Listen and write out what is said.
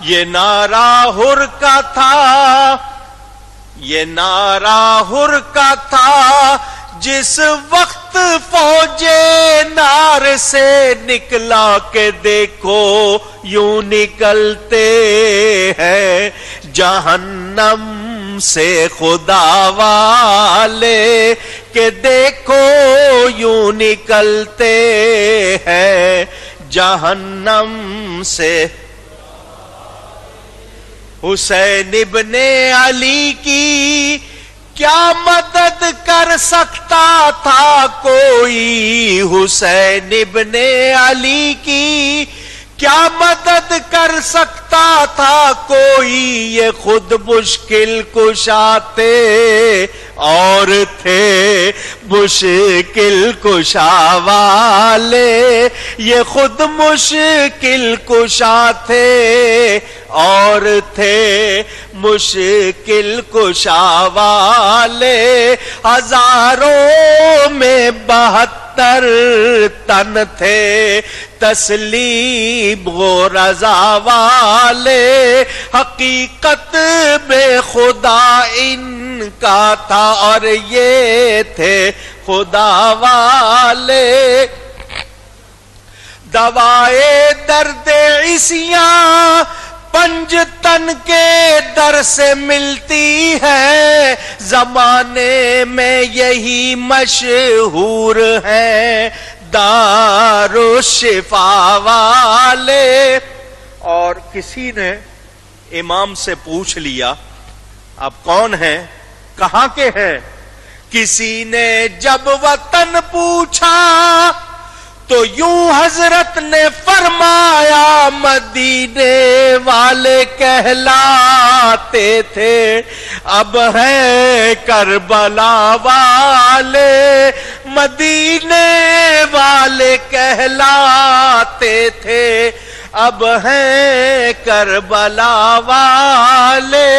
یہ نعرہ حر کا تھا، یہ نعرہ حر کا تھا، جس وقت فوج نار سے نکلا کہ دیکھو یوں نکلتے ہیں جہنم سے خدا والے، کہ دیکھو یوں نکلتے ہیں جہنم سے۔ حسین ابن علی کی کیا مدد کر سکتا تھا کوئی، حسین ابن علی کی کیا مدد کر سکتا تھا کوئی، یہ خود مشکل کشا تھے اور تھے مشکل کشا والے، یہ خود مشکل کشا تھے اور تھے مشکل کشا والے۔ ہزاروں میں 72 تن تھے تسلیم و رضا والے، حقیقت میں خدا ان کا تھا اور یہ تھے خدا والے۔ دوائے درد عصیاں پنجتن کے در سے ملتی ہے، زمانے میں یہی مشہور ہیں دارالشفا والے۔ اور کسی نے امام سے پوچھ لیا آپ کون ہیں، کہاں کے ہیں؟ کسی نے جب وطن پوچھا تو یوں حضرت نے فرمایا مدینے والے کہلاتے تھے، اب ہیں کربلا والے، مدینے والے کہلاتے تھے، اب ہیں کربلا والے۔